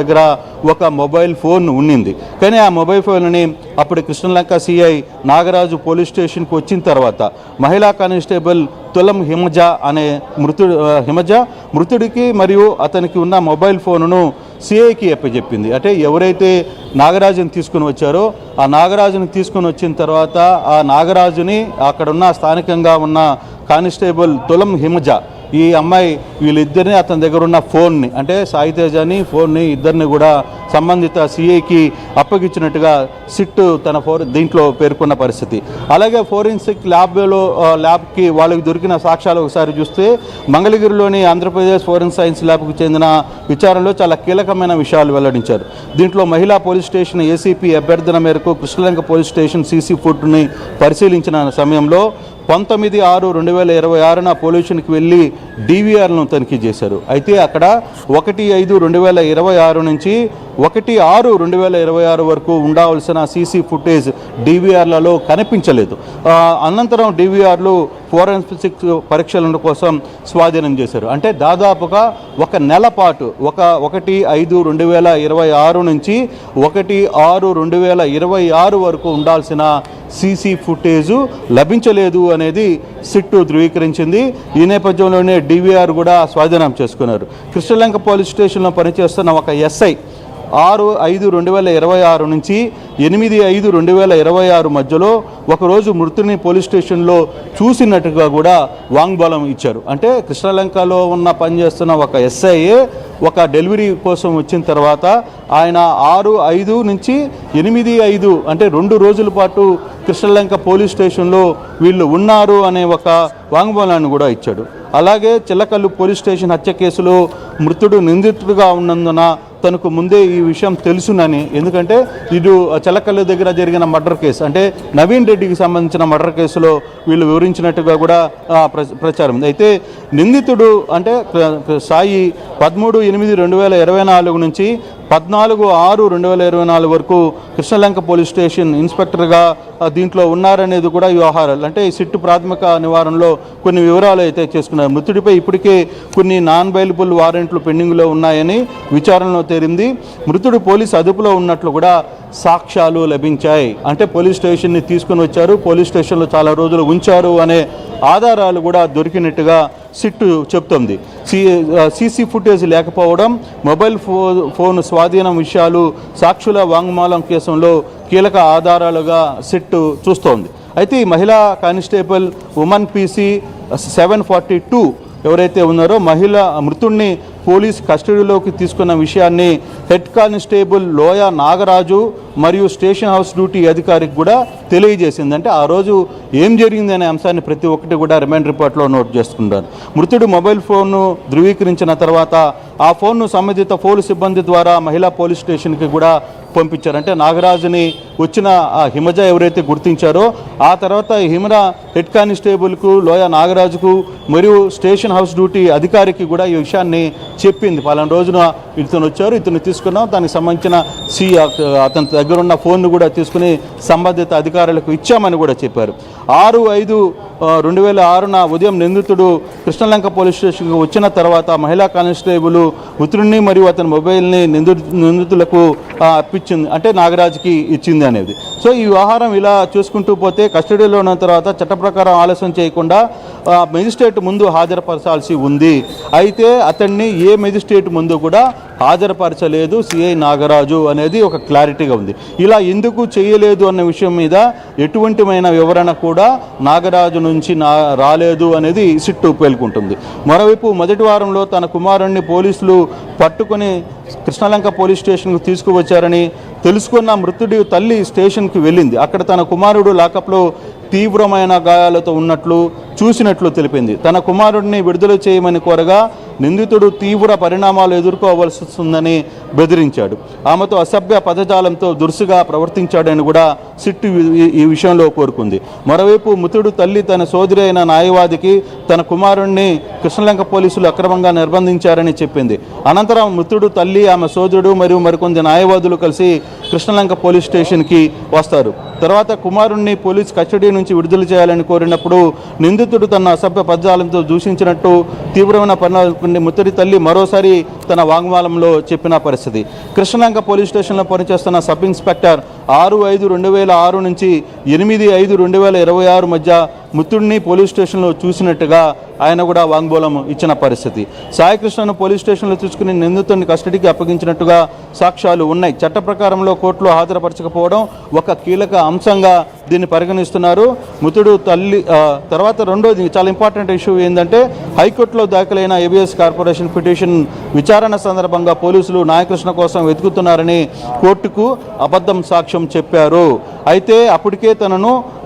దగ్గర ఒక mobile phone ఉన్నింది. కానీ ఆ మొబైల్ ఫోన్ని అప్పుడు కృష్ణలంక సిఐ నాగరాజు పోలీస్ స్టేషన్కి వచ్చిన తర్వాత మహిళా కానిస్టేబుల్ తులం హిమజ మృతుడికి మరియు అతనికి ఉన్న మొబైల్ ఫోనును సిఐకి అప్పచెప్పింది. అంటే ఎవరైతే నాగరాజుని తీసుకుని వచ్చారో ఆ నాగరాజుని తీసుకుని వచ్చిన తర్వాత ఆ నాగరాజుని అక్కడున్న స్థానికంగా ఉన్న కానిస్టేబుల్ తులం హిమజ ఈ అమ్మాయి వీళ్ళిద్దరిని అతని దగ్గర ఉన్న ఫోన్ని అంటే సాయితేజని ఫోన్ని ఇద్దరిని కూడా సంబంధిత సిఐకి అప్పగించినట్టుగా సిట్ తన దీంట్లో పేర్కొన్న పరిస్థితి. అలాగే ఫోరెన్సిక్ ల్యాబ్కి వాళ్ళకి దొరికిన సాక్ష్యాలు ఒకసారి చూస్తే మంగళగిరిలోని ఆంధ్రప్రదేశ్ ఫోరెన్సిక్ సైన్స్ ల్యాబ్కి చెందిన విచారణలో చాలా కీలకమైన విషయాలు వెల్లడించారు. దీంట్లో మహిళా పోలీస్ స్టేషన్ ఏసీపీ అభ్యర్థన మేరకు కృష్ణలంక పోలీస్ స్టేషన్ సీసీ ఫుట్ని పరిశీలించిన సమయంలో 19/6/2026 పోలీసునికి వెళ్ళి డీవీఆర్లను తనిఖీ చేశారు. అయితే అక్కడ 1/5/2026 నుంచి 1/6/2026 వరకు ఉండవలసిన సీసీ ఫుటేజ్ డీవీఆర్లలో కనిపించలేదు. అనంతరం డీవీఆర్లు ఫోరెన్సిక్ పరీక్షల కోసం స్వాధీనం చేశారు. అంటే దాదాపుగా ఒక నెల పాటు 1/5/2026 నుంచి 1/6/2026 వరకు ఉండాల్సిన సీసీ ఫుటేజు లభించలేదు అనేది సిట్టు ధృవీకరించింది. ఈ నేపథ్యంలోనే డీవీఆర్ కూడా స్వాధీనం చేసుకున్నారు. కృష్ణలంక పోలీస్ స్టేషన్లో పనిచేస్తున్న ఒక ఎస్ఐ 6/5/2026 నుంచి 8/5/2026 మధ్యలో ఒకరోజు మృతుని పోలీస్ స్టేషన్లో చూసినట్టుగా కూడా వాంగ్మూలం ఇచ్చారు. అంటే కృష్ణలంకలో పనిచేస్తున్న ఒక ఎస్ఐ ఒక డెలివరీ కోసం వచ్చిన తర్వాత ఆయన 6/5 నుంచి 8/5 అంటే 2 రోజుల పాటు కృష్ణలంక పోలీస్ స్టేషన్లో వీళ్ళు ఉన్నారు అనే ఒక వాంగ్మూలాన్ని కూడా ఇచ్చాడు. అలాగే చిల్లకల్లు పోలీస్ స్టేషన్ హత్య కేసులో మృతుడు నిందితుడిగా ఉన్నందున తనకు ముందే ఈ విషయం తెలుసునని, ఎందుకంటే ఇటు చిల్లకల్లు దగ్గర జరిగిన మర్డర్ కేసు అంటే నవీన్ రెడ్డికి సంబంధించిన మర్డర్ కేసులో వీళ్ళు వివరించినట్టుగా కూడా ప్రచారం ఉంది. అయితే నిందితుడు అంటే సాయి 13/8/2024 నుంచి 14/6/2024 వరకు కృష్ణలంక పోలీస్ స్టేషన్ ఇన్స్పెక్టర్గా దీంట్లో ఉన్నారనేది కూడా వ్యవహారాలు అంటే ఈ సిట్టు ప్రాథమిక నివారణలో కొన్ని వివరాలు అయితే చేసుకున్నారు. మృతుడిపై ఇప్పటికే కొన్ని నాన్ బెయిలబుల్ వారెంట్లు పెండింగ్లో ఉన్నాయని విచారణలో తేలింది. మృతుడు పోలీసు అదుపులో ఉన్నట్లు కూడా సాక్ష్యాలు లభించాయి. అంటే పోలీస్ స్టేషన్ని తీసుకుని వచ్చారు, పోలీస్ స్టేషన్లో చాలా రోజులు ఉంచారు అనే ఆధారాలు కూడా దొరికినట్టుగా సిట్టు చెప్తోంది. సీసీ ఫుటేజ్ లేకపోవడం, మొబైల్ ఫోన్ స్వాధీనం విషయాలు సాక్షుల వాంగ్మూలం కేసులో కీలక ఆధారాలుగా సిట్టు చూస్తోంది. అయితే ఈ మహిళా కానిస్టేబుల్ ఉమెన్ పీసీ 742 ఎవరైతే ఉన్నారో మృతుడిని పోలీస్ కస్టడీలోకి తీసుకున్న విషయాన్ని హెడ్ కానిస్టేబుల్ లోయ నాగరాజు మరియు స్టేషన్ హౌస్ డ్యూటీ అధికారికి కూడా తెలియజేసింది. అంటే ఆ రోజు ఏం జరిగిందనే అంశాన్ని ప్రతి ఒక్కటి కూడా రిమైండ్ రిపోర్ట్లో నోట్ చేసుకున్నారు. మృతుడు మొబైల్ ఫోన్ను ధృవీకరించిన తర్వాత ఆ ఫోన్ను సంబంధిత పోలీసు సిబ్బంది ద్వారా మహిళా పోలీస్ స్టేషన్కి కూడా పంపించారు. అంటే నాగరాజుని వచ్చిన ఆ హిమజ ఎవరైతే గుర్తించారో ఆ తర్వాత హిమజ హెడ్ కానిస్టేబుల్కు లోయ నాగరాజుకు మరియు స్టేషన్ హౌస్ డ్యూటీ అధికారికి కూడా ఈ విషయాన్ని చెప్పింది. పలానా రోజున ఇతను వచ్చారు, ఇతను తీసుకున్నాం, దానికి సంబంధించిన అతని దగ్గర ఉన్న ఫోన్ను కూడా తీసుకుని సంబంధిత అధికారులకు ఇచ్చామని కూడా చెప్పారు. 6/5/2026 ఉదయం నిందితుడు కృష్ణలంక పోలీస్ స్టేషన్కి వచ్చిన తర్వాత మహిళా కానిస్టేబుల్ మృతుడిని మరియు అతని మొబైల్ని నిందితులకు అప్పించింది, అంటే నాగరాజుకి ఇచ్చింది అనేది. సో ఈ వ్యవహారం ఇలా చూసుకుంటూ పోతే కస్టడీలో ఉన్న తర్వాత చట్ట ప్రకారం ఆలస్యం చేయకుండా మెజిస్ట్రేట్ ముందు హాజరుపరచాల్సి ఉంది. అయితే అతన్ని ఏ మెజిస్ట్రేట్ ముందు కూడా హాజరుపరచలేదు సిఐ నాగరాజు అనేది ఒక క్లారిటీగా ఉంది. ఇలా ఎందుకు చేయలేదు అన్న విషయం మీద ఎటువంటిమైన వివరణ కూడా నాగరాజు నుంచి రాలేదు అనేది సిట్టు పేర్కొంటుంది. మరోవైపు మొదటి వారంలో తన కుమారుణ్ణి పోలీసులు పట్టుకొని కృష్ణలంక పోలీస్ స్టేషన్కు తీసుకువచ్చారని తెలుసుకున్న మృతుడి తల్లి స్టేషన్కి వెళ్ళింది. అక్కడ తన కుమారుడు లాకప్లో తీవ్రమైన గాయాలతో ఉన్నట్లు చూసినట్లు తెలిపింది. తన కుమారుడిని విడుదల చేయమని కోరగా నిందితుడు తీవ్ర పరిణామాలు ఎదుర్కోవాల్సి వస్తుందని బెదిరించాడు. ఆమెతో అసభ్య పదజాలంతో దురుసుగా ప్రవర్తించాడని కూడా సిట్టు ఈ విషయంలో కోరుకుంది. మరోవైపు మృతుడు తల్లి తన సోదరి అయిన న్యాయవాదికి తన కుమారుణ్ణి కృష్ణలంక పోలీసులు అక్రమంగా నిర్బంధించారని చెప్పింది. అనంతరం మృతుడు తల్లి, ఆమె సోదరుడు మరియు మరికొంత న్యాయవాదులు కలిసి కృష్ణలంక పోలీస్ స్టేషన్కి వస్తారు. తర్వాత కుమారుణ్ణి పోలీస్ కస్టడీ నుంచి విడుదల చేయాలని కోరినప్పుడు నిందితుడు తన అసభ్య పదజాలంతో దూషించినట్టు తీవ్రమైన పరిణామాలు ముత్తడి తల్లి మరోసారి తన వాంగ్మూలంలో చెప్పిన పరిస్థితి. కృష్ణలంక పోలీస్ స్టేషన్లో పనిచేస్తున్న సబ్ ఇన్స్పెక్టర్ 6/5/2006 నుంచి 8/5/2026 మధ్య ముత్తుడిని పోలీస్ స్టేషన్లో చూసినట్టుగా ఆయన కూడా వాంగ్మూలం ఇచ్చిన పరిస్థితి. సాయికృష్ణను పోలీస్ స్టేషన్లో తీసుకుని నిందితుడిని కస్టడీకి అప్పగించినట్టుగా సాక్ష్యాలు ఉన్నాయి. చట్ట ప్రకారంలో కోర్టులో హాజరుపరచకపోవడం ఒక కీలక అంశంగా దీన్ని పరిగణిస్తున్నారు. ముత్తుడు తల్లి తర్వాత రెండోది చాలా ఇంపార్టెంట్ ఇష్యూ ఏంటంటే హైకోర్టులో దాఖలైన ఏబిఎస్ కార్పొరేషన్ పిటిషన్ విచారణ సందర్భంగా పోలీసులు నాయకృష్ణ కోసం వెతుకుతున్నారని కోర్టుకు అబద్ధం సాక్ష్యం చెప్పారు. అయితే అప్పటికే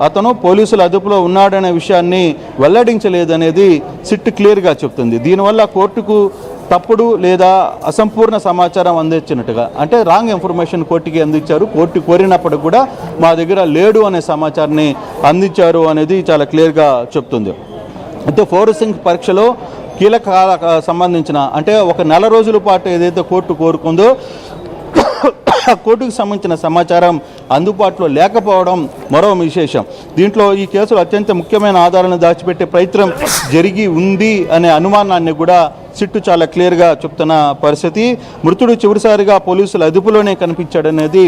అతను పోలీసుల అదుపులో ఉన్నాడనే విషయాన్ని వెల్లడించలేదనేది సిట్ క్లియర్గా చెప్తుంది. దీనివల్ల కోర్టుకు తప్పుడు లేదా అసంపూర్ణ సమాచారం అందించినట్టుగా, అంటే రాంగ్ ఇన్ఫర్మేషన్ కోర్టుకి అందించారు. కోర్టు కోరినప్పుడు కూడా మా దగ్గర లేడు అనే సమాచారాన్ని అందించారు అనేది చాలా క్లియర్గా చెప్తుంది. అయితే ఫోరెన్సిక్ పరీక్షలో కీలక సంబంధించిన అంటే ఒక నెల రోజుల పాటు ఏదైతే కోర్టు కోరుకుందో కోర్టుకు సంబంధించిన సమాచారం అందుబాటులో లేకపోవడం మరో విశేషం. దీంట్లో ఈ కేసులో అత్యంత ముఖ్యమైన ఆధారాలను దాచిపెట్టే ప్రయత్నం జరిగి ఉంది అనే అనుమానాన్ని కూడా సిట్టు చాలా క్లియర్గా చెప్తున్న పరిస్థితి. మృతుడు చివరిసారిగా పోలీసుల అదుపులోనే కనిపించాడనేది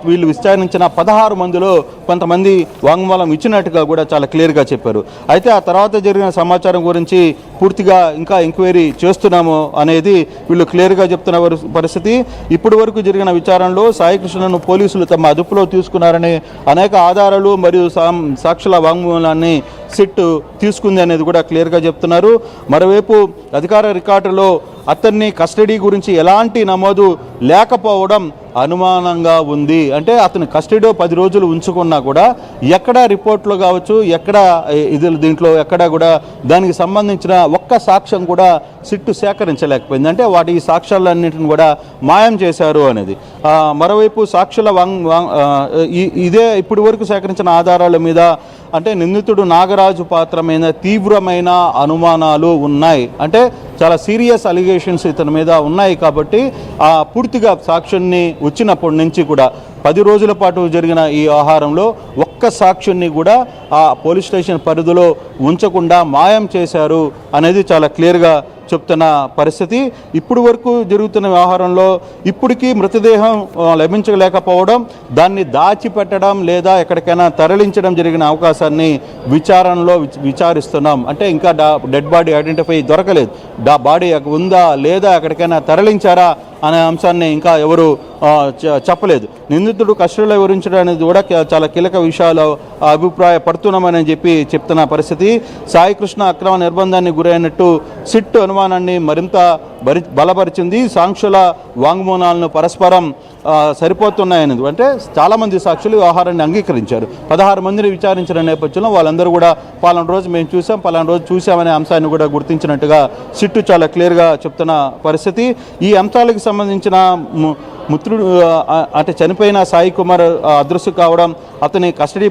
వీళ్ళు విచారించిన 16 మందిలో కొంతమంది వాంగ్మూలం ఇచ్చినట్టుగా కూడా చాలా క్లియర్గా చెప్పారు. అయితే ఆ తర్వాత జరిగిన సమాచారం గురించి పూర్తిగా ఇంకా ఎంక్వైరీ చేస్తున్నాము అనేది వీళ్ళు క్లియర్గా చెప్తున్న పరిస్థితి. ఇప్పటి వరకు జరిగిన విచారణలో సాయికృష్ణను పోలీసులు తమ అదుపులో తీసుకున్నారనే అనేక ఆధారాలు మరియు సాక్షుల వాంగ్మూలాన్ని సిట్ తీసుకుంది అనేది కూడా క్లియర్గా చెప్తున్నారు. మరోవైపు అధికార రికార్డులో అతన్ని కస్టడీ గురించి ఎలాంటి నమోదు లేకపోవడం అనుమానంగా ఉంది. అంటే అతను కస్టడీలో 10 రోజులు ఉంచుకున్నా కూడా ఎక్కడ రిపోర్ట్లో కావచ్చు, ఎక్కడ దీంట్లో ఎక్కడ కూడా దానికి సంబంధించిన ఒక్క సాక్ష్యం కూడా సిట్టు సేకరించలేకపోయింది. అంటే వాటి ఈ సాక్ష్యాలన్నింటిని కూడా మాయం చేశారు అనేది. మరోవైపు సాక్షుల ఇదే ఇప్పటి వరకు సేకరించిన ఆధారాల మీద అంటే నిందితుడు నాగరాజు పాత్ర మీద తీవ్రమైన అనుమానాలు ఉన్నాయి. అంటే చాలా సీరియస్ అలిగేషన్స్ ఇతని మీద ఉన్నాయి. కాబట్టి పూర్తిగా సాక్ష్యాన్ని వచ్చినప్పటి నుంచి కూడా 10 రోజుల పాటు జరిగిన ఈ వ్యవహారంలో ఒక్క సాక్షిని కూడా ఆ పోలీస్ స్టేషన్ పరిధిలో ఉంచకుండా మాయం చేశారు అనేది చాలా క్లియర్గా చెప్తున్న పరిస్థితి. ఇప్పుడు వరకు జరుగుతున్న వ్యవహారంలో ఇప్పటికీ మృతదేహం లభించలేకపోవడం, దాన్ని దాచిపెట్టడం లేదా ఎక్కడికైనా తరలించడం జరిగిన అవకాశాన్ని విచారణలో విచారిస్తున్నాం. అంటే ఇంకా డెడ్ బాడీ ఐడెంటిఫై దొరకలేదు. బాడీ ఉందా లేదా ఎక్కడికైనా తరలించారా అనే అంశాన్ని ఇంకా ఎవరు చెప్పలేదు. నిందితుడు కస్టడీలో వివరించడం అనేది కూడా చాలా కీలక విషయాలు అభిప్రాయపడుతున్నామని చెప్పి చెప్తున్న పరిస్థితి. సాయికృష్ణ అక్రమ నిర్బంధాన్ని గురైనట్టు సిట్ అనుమానాన్ని మరింత బలపరిచింది. సాక్షుల వాంగ్మూలాలను పరస్పరం సరిపోతున్నాయనేది. అంటే చాలామంది సాక్షులు వ్యవహారాన్ని అంగీకరించారు. 16 మందిని విచారించిన నేపథ్యంలో వాళ్ళందరూ కూడా పలానా రోజు మేము చూసాం, పలానా రోజు చూసామనే అంశాన్ని కూడా గుర్తించినట్టుగా సిట్టు చాలా క్లియర్గా చెప్తున్న పరిస్థితి. ఈ అంశాలకు సంబంధించిన మిత్రుడు అంటే చనిపోయిన సాయి కుమార్ అదృశ్యం కావడం, అతని కస్టడీ